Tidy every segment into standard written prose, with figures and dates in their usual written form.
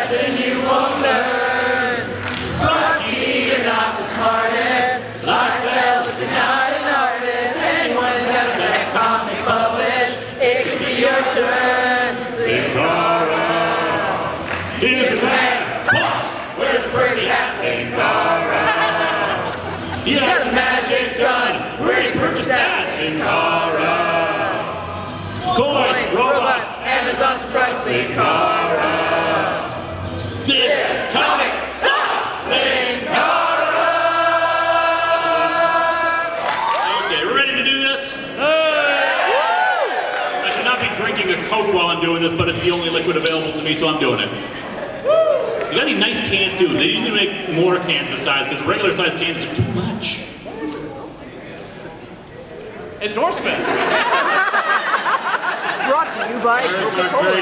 lesson you won't learn. Brodsky, you're not the smartest. Like well, if you're not an artist, anyone's got a bad comic published. It could be your turn. Linkara, here's your man. Where's the birdie hat? Linkara. He's got a magic gun. Where'd he purchase that? Linkara. Coins, robots, Amazon's trust. Linkara. This comic sucks. Linkara. Okay, we're ready to do this? I should not be drinking a Coke while I'm doing this, but it's the only liquid available to me, so I'm doing it. You got any nice cans, dude? They need to make more cans this size, because regular size cans are too much. Endorsement. Brought to you by Coca-Cola.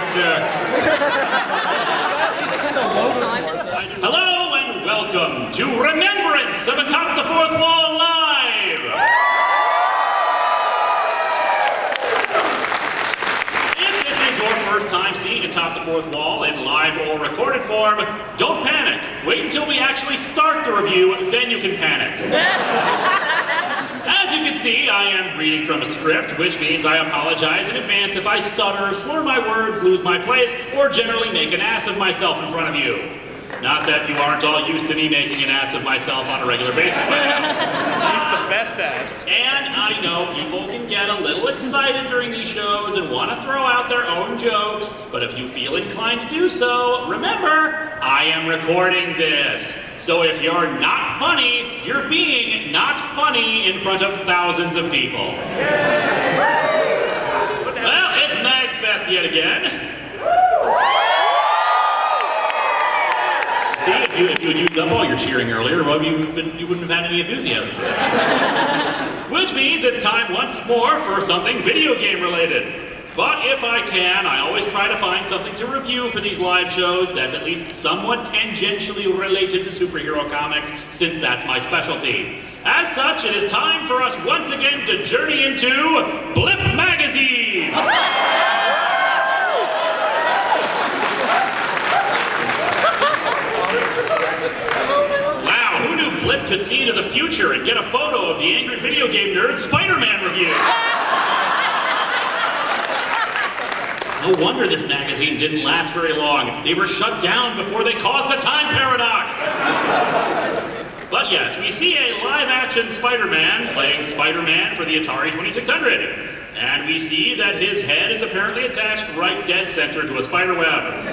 Hello and welcome to Remembrance of Atop the Fourth Wall Live! If this is your first time seeing Atop the Fourth Wall in live or recorded form, don't panic. Wait until we actually start the review, then you can panic. As you can see, I am reading from a script, which means I apologize in advance if I stutter, slur my words, lose my place, or generally make an ass of myself in front of you. Not that you aren't all used to me making an ass of myself on a regular basis by now. He's the best ass. And I know people can get a little excited during these shows and want to throw out their own jokes, but if you feel inclined to do so, remember, I am recording this. So if you're not funny, you're being not funny in front of thousands of people. Well, it's MagFest yet again. See, if you had used up all your cheering earlier, well, you wouldn't have had any enthusiasm for that. Which means it's time once more for something video game related. But if I can, I always try to find something to review for these live shows that's at least somewhat tangentially related to superhero comics, since that's my specialty. As such, it is time for us once again to journey into Blip magazine! Wow, who knew Blip could see into the future and get a photo of the angry video game nerd Spider-Man review? No wonder this magazine didn't last very long. They were shut down before they caused a time paradox. But yes, we see a live-action Spider-Man playing Spider-Man for the Atari 2600. And we see that his head is apparently attached right dead center to a spider web.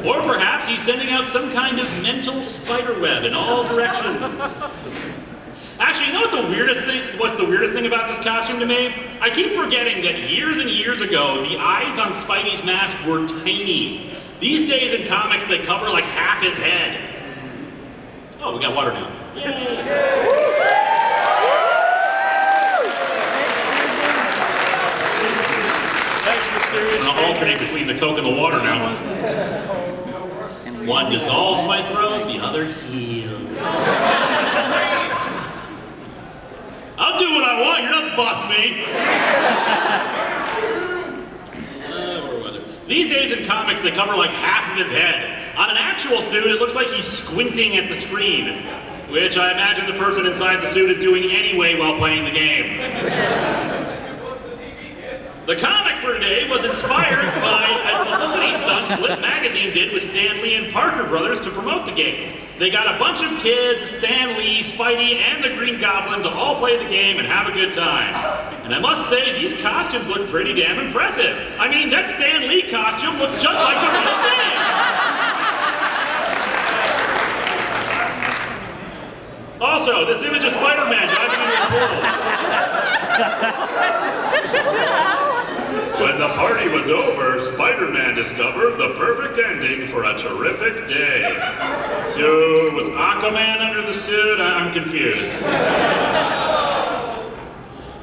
Or perhaps he's sending out some kind of mental spider web in all directions. Actually, you know what's the weirdest thing about this costume to me? I keep forgetting that years and years ago, the eyes on Spidey's mask were tiny. These days in comics, they cover like half his head. Oh, we got water now. Yay! I'm gonna alternate between the Coke and the water now. One dissolves my throat, the other heals. I'll do what I want, you're not the boss of me. Where was it? These days in comics, they cover like half of his head. On an actual suit, it looks like he's squinting at the screen, which I imagine the person inside the suit is doing anyway while playing the game. The comic for today was inspired by a publicity stunt Blip magazine did with Stan Lee and Parker Brothers to promote the game. They got a bunch of kids, Stan Lee, Spidey, and the Green Goblin to all play the game and have a good time. And I must say, these costumes look pretty damn impressive. I mean, that Stan Lee costume looks just like the real thing! Also, this image of Spider-Man driving into a pool. When the party was over, Spider-Man discovered the perfect ending for a terrific day. So, was Aquaman under the suit? I'm confused.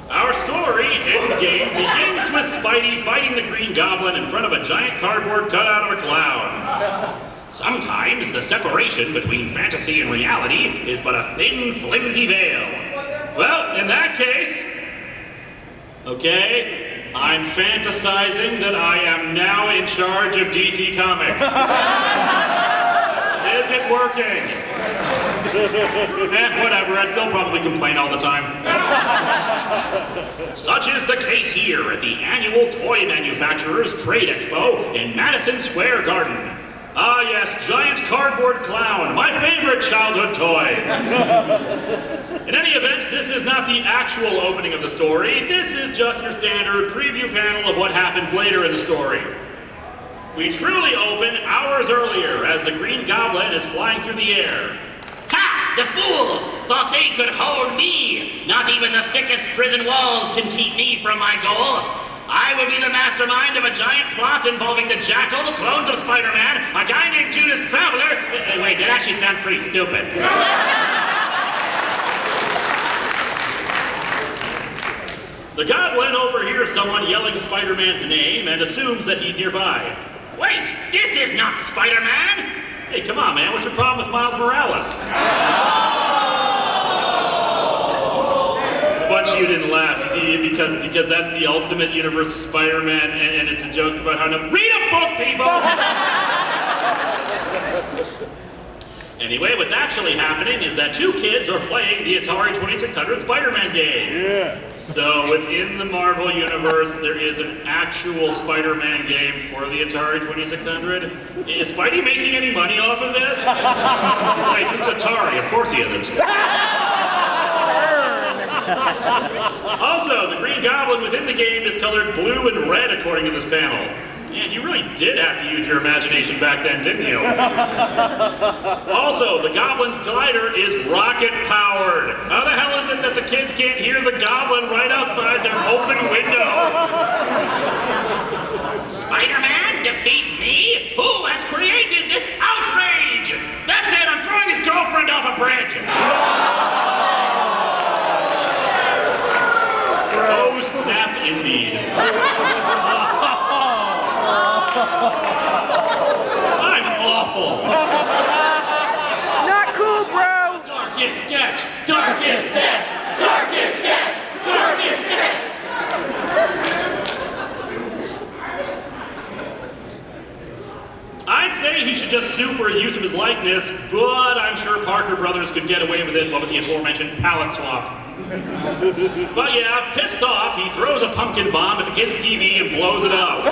Our story, Endgame, begins with Spidey fighting the Green Goblin in front of a giant cardboard cutout of a clown. Sometimes the separation between fantasy and reality is but a thin, flimsy veil. Well, in that case, okay, I'm fantasizing that I am now in charge of DC Comics. is it working? Whatever, I'd still probably complain all the time. Such is the case here at the annual Toy Manufacturers Trade Expo in Madison Square Garden. Ah yes, giant cardboard clown, my favorite childhood toy. In any event, this is not the actual opening of the story. This is just your standard preview panel of what happens later in the story. We truly open hours earlier as the Green Goblin is flying through the air. Ha! The fools thought they could hold me. Not even the thickest prison walls can keep me from my goal. I will be the mastermind of a giant plot involving the Jackal, clones of Spider-Man, a guy named Judas Traveler. Wait, that actually sounds pretty stupid. The Goblin overhears someone yelling Spider-Man's name and assumes that he's nearby. Wait, this is not Spider-Man. Hey, come on, man, what's your problem with Miles Morales? A bunch of you didn't laugh, you see, because that's the ultimate universe of Spider-Man, and it's a joke about how no... Read a book, people! Anyway, what's actually happening is that two kids are playing the Atari 2600 Spider-Man game. Yeah. So within the Marvel universe, there is an actual Spider-Man game for the Atari 2600. Is Spidey making any money off of this? Wait, this is Atari. Of course he isn't. Also, the Green Goblin within the game is colored blue and red according to this panel. Man, you really did have to use your imagination back then, didn't you? Also, the Goblin's glider is rocket-powered. How the hell is it that the kids can't hear the Goblin right outside their open window? Spider-Man defeat me? Who has created this outrage? That's it, I'm throwing his girlfriend off a bridge. Oh, snap indeed. I'm awful. Not cool, bro. Darkest sketch. Darkest sketch! Darkest sketch! Darkest sketch! I'd say he should just sue for his use of his likeness, but I'm sure Parker Brothers could get away with it with the aforementioned palette swap. But yeah, pissed off, he throws a pumpkin bomb at the kid's TV and blows it up.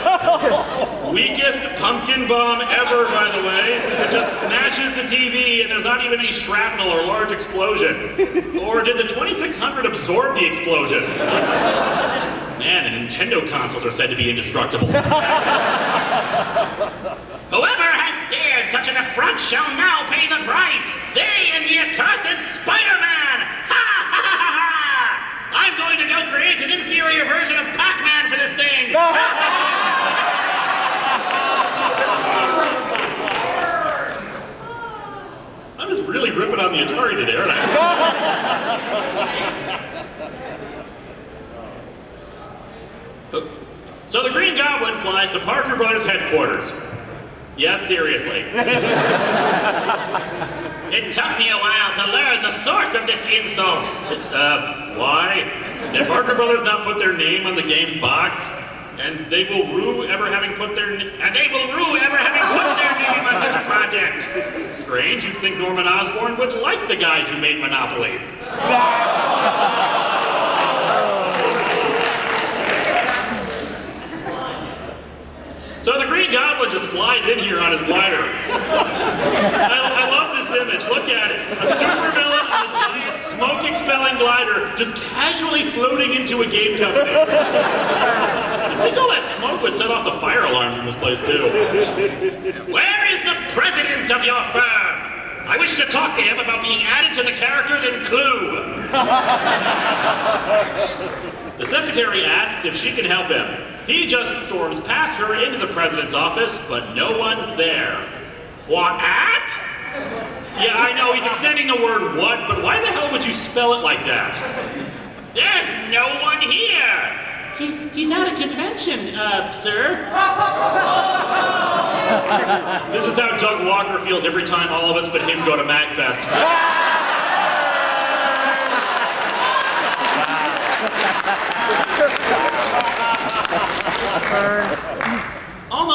Weakest pumpkin bomb ever, by the way, since it just smashes the TV and there's not even any shrapnel or large explosion. Or did the 2600 absorb the explosion? Man, the Nintendo consoles are said to be indestructible. Whoever has dared such an affront shall now pay the price. They and the accursed Spider-Man! Ha ha ha ha! I'm going to go create an inferior version of Pac-Man for this thing! I'm just really ripping on the Atari today, aren't I? So the Green Goblin flies to Parker Brothers headquarters. Yes, seriously. It took me a while to learn the source of this insult. Why? Did Parker Brothers not put their name on the game's box? And they will rue ever having put their name on such a project. Strange, you'd think Norman Osborn would like the guys who made Monopoly. So the Green Goblin just flies in here on his glider. I love this image. Look at it. A supervillain on a giant smoke-expelling glider just casually floating into a game company. I think all that smoke would set off the fire alarms in this place, too. Where is the president of your firm? I wish to talk to him about being added to the characters in Clue. The secretary asks if she can help him. He just storms past her into the president's office, but no one's there. What? Yeah, I know, he's extending the word what, but why the hell would you spell it like that? There's no one here. He's at a convention, sir. This is how Doug Walker feels every time all of us but him go to MagFest.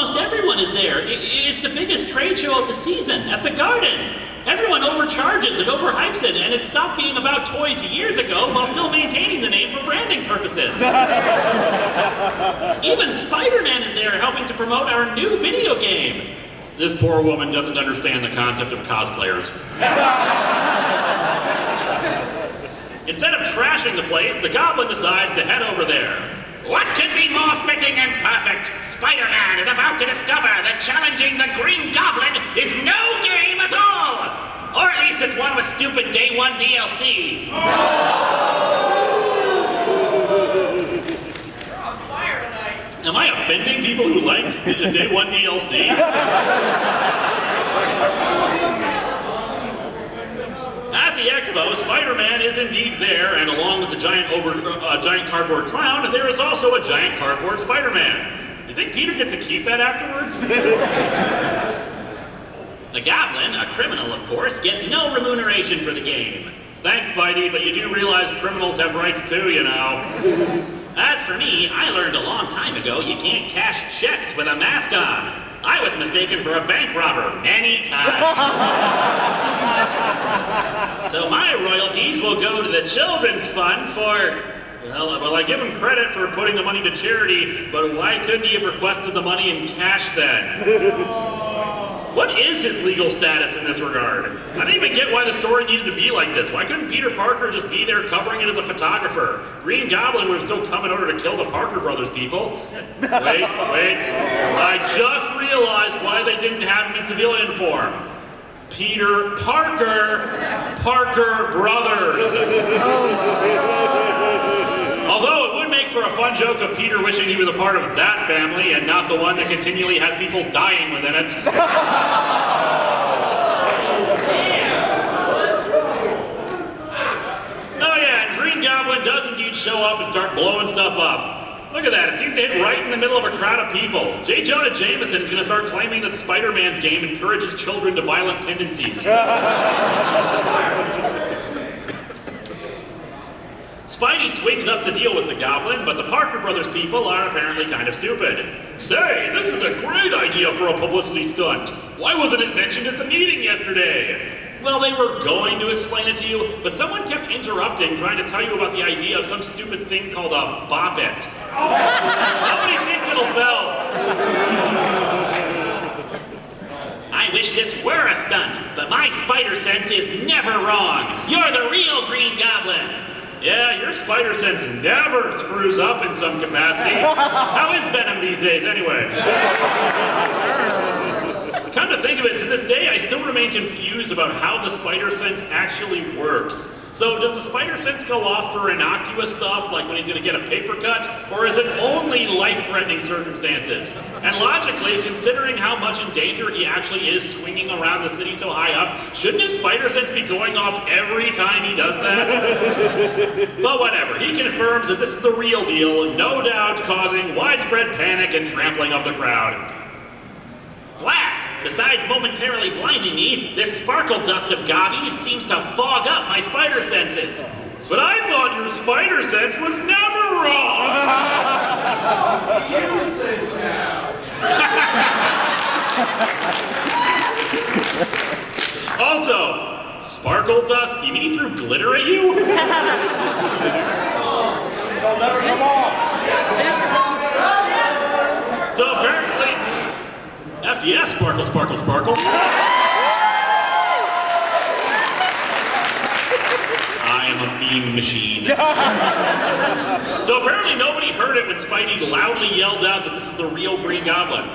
Almost everyone is there. It's the biggest trade show of the season at the Garden. Everyone overcharges and overhypes it, and it stopped being about toys years ago while still maintaining the name for branding purposes. Even Spider-Man is there helping to promote our new video game. This poor woman doesn't understand the concept of cosplayers. Instead of trashing the place, the Goblin decides to head over there. What could be more fitting and perfect? Spider-Man is about to discover that challenging the Green Goblin is no game at all! Or at least it's one with stupid Day 1 DLC. You're on fire tonight. Am I offending people who like the Day 1 DLC? At the expo, Spider-Man is indeed there, and along with the giant cardboard clown, there is also a giant cardboard Spider-Man. You think Peter gets to keep that afterwards? The Goblin, a criminal of course, gets no remuneration for the game. Thanks, Spidey, but you do realize criminals have rights too, you know. As for me, I learned a long time ago you can't cash checks with a mask on. I was mistaken for a bank robber many times. So my royalties will go to the Children's Fund for... Well, I give him credit for putting the money to charity, but why couldn't he have requested the money in cash then? What is his legal status in this regard? I don't even get why the story needed to be like this. Why couldn't Peter Parker just be there covering it as a photographer? Green Goblin would have still come in order to kill the Parker brothers people. Wait. I just realized why they didn't have him in civilian form. Peter Parker brothers. Although it would make for a fun joke of Peter wishing he was a part of that family and not the one that continually has people dying within it. Oh yeah, and Green Goblin does indeed show up and start blowing stuff up. Look at that, it seems to hit right in the middle of a crowd of people. J. Jonah Jameson is going to start claiming that Spider-Man's game encourages children to violent tendencies. Spidey swings up to deal with the Goblin, but the Parker Brothers people are apparently kind of stupid. Say, this is a great idea for a publicity stunt. Why wasn't it mentioned at the meeting yesterday? Well, they were going to explain it to you, but someone kept interrupting, trying to tell you about the idea of some stupid thing called a bop-it. Nobody thinks it'll sell. I wish this were a stunt, but my spider sense is never wrong. You're the real Green Goblin. Yeah, your spider sense never screws up in some capacity. How is Venom these days, anyway? Come to think of it, to this day, I still remain confused about how the spider sense actually works. So does the spider sense go off for innocuous stuff, like when he's going to get a paper cut, or is it only life-threatening circumstances? And logically, considering how much in danger he actually is swinging around the city so high up, shouldn't his spider sense be going off every time he does that? But whatever, he confirms that this is the real deal, no doubt causing widespread panic and trampling of the crowd. Blast! Besides momentarily blinding me, this sparkle dust of gobbies seems to fog up my spider senses. But I thought your spider sense was never wrong! Use this now. Also, sparkle dust? Do you mean he threw glitter at you? Don't let her come off. So apparently, F yes, sparkle, sparkle, sparkle. I am a beam machine. So apparently nobody heard it when Spidey loudly yelled out that this is the real Green Goblin.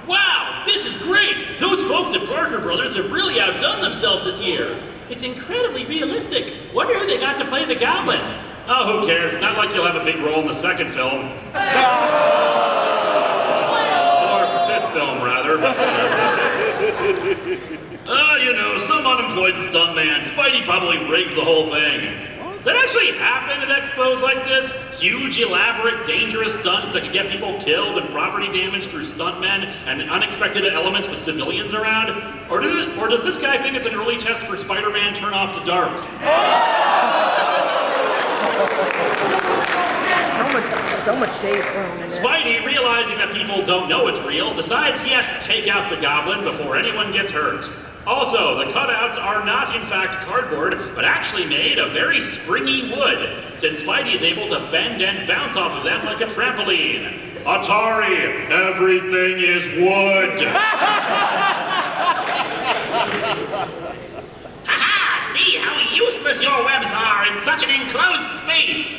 Wow, this is great! Those folks at Parker Brothers have really outdone themselves this year. It's incredibly realistic. Wonder who they got to play the Goblin. Oh, who cares? It's not like you'll have a big role in the second film. Or fifth film, rather. You know, some unemployed stuntman. Spidey probably rigged the whole thing. Does that actually happen at expos like this? Huge, elaborate, dangerous stunts that can get people killed and property damage through stuntmen and unexpected elements with civilians around? Or does this guy think it's an early test for Spider-Man Turn Off the Dark? So much shade thrown in this. Spidey, realizing that people don't know it's real, decides he has to take out the Goblin before anyone gets hurt. Also, the cutouts are not in fact cardboard, but actually made of very springy wood, since Spidey is able to bend and bounce off of them like a trampoline. Atari, everything is wood! Haha! See how useless your webs are in such an enclosed space!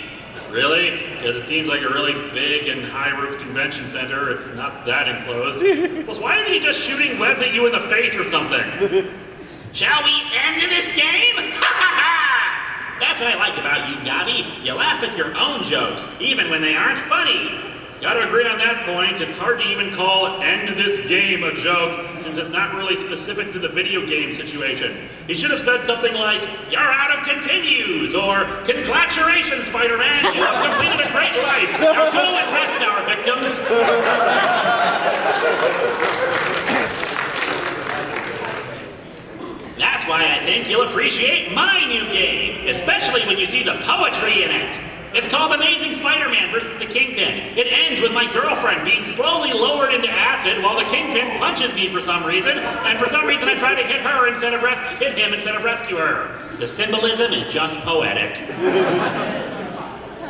Really? Because it seems like a really big and high-roof convention center. It's not that enclosed. Plus, why isn't he just shooting webs at you in the face or something? Shall we end this game? Ha ha ha! That's what I like about you, Gabby. You laugh at your own jokes, even when they aren't funny. Gotta agree on that point. It's hard to even call "end this game" a joke, since it's not really specific to the video game situation. He should have said something like, "You're out of continues," or "Congratulations, Spider-Man, you have completed a great life. Now go and rest our victims." That's why I think you'll appreciate my new game, especially when you see the poetry in it. It's called Amazing Spider-Man vs. the Kingpin. It ends with my girlfriend being slowly lowered into acid while the Kingpin punches me for some reason, and for some reason I try to hit him instead of rescue her. The symbolism is just poetic.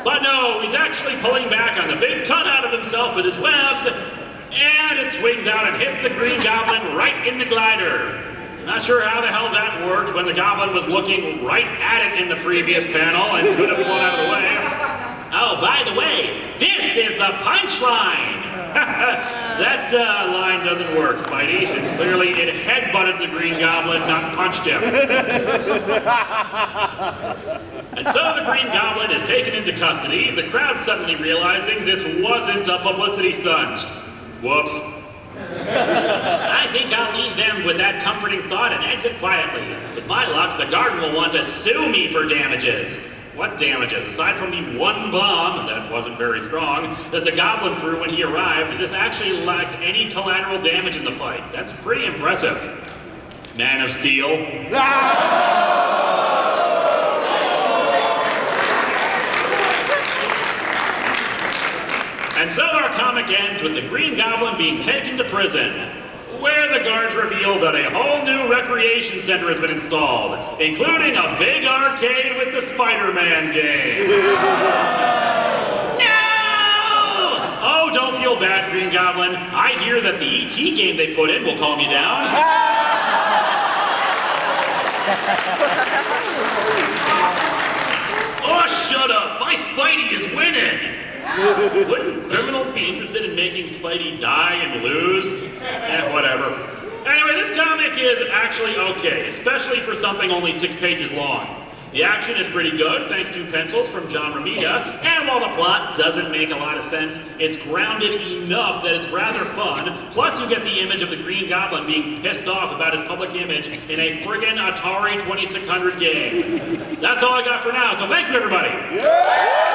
But no, he's actually pulling back on the big cutout of himself with his webs, and it swings out and hits the Green Goblin right in the glider. Not sure how the hell that worked when the Goblin was looking right at it in the previous panel and could have flown out of the way. Oh, by the way, this is the punchline! That line doesn't work, Spidey, since clearly it headbutted the Green Goblin, not punched him. And so the Green Goblin is taken into custody, the crowd suddenly realizing this wasn't a publicity stunt. Whoops. I think I'll leave them with that comforting thought and exit quietly. With my luck, the Garden will want to sue me for damages. What damages? Aside from the one bomb, that wasn't very strong, that the Goblin threw when he arrived, this actually lacked any collateral damage in the fight. That's pretty impressive. Man of Steel. And so our comic ends with the Green Goblin being taken to prison, where the guards reveal that a whole new recreation center has been installed, including a big arcade with the Spider-Man game. No! Oh, don't feel bad, Green Goblin. I hear that the E.T. game they put in will calm you down. Oh, shut up! My Spidey is winning! Wouldn't criminals be interested in making Spidey die and lose? Whatever. Anyway, this comic is actually okay, especially for something only 6 pages long. The action is pretty good, thanks to pencils from John Romita, and while the plot doesn't make a lot of sense, it's grounded enough that it's rather fun, plus you get the image of the Green Goblin being pissed off about his public image in a friggin' Atari 2600 game. That's all I got for now, so thank you, everybody! Yeah!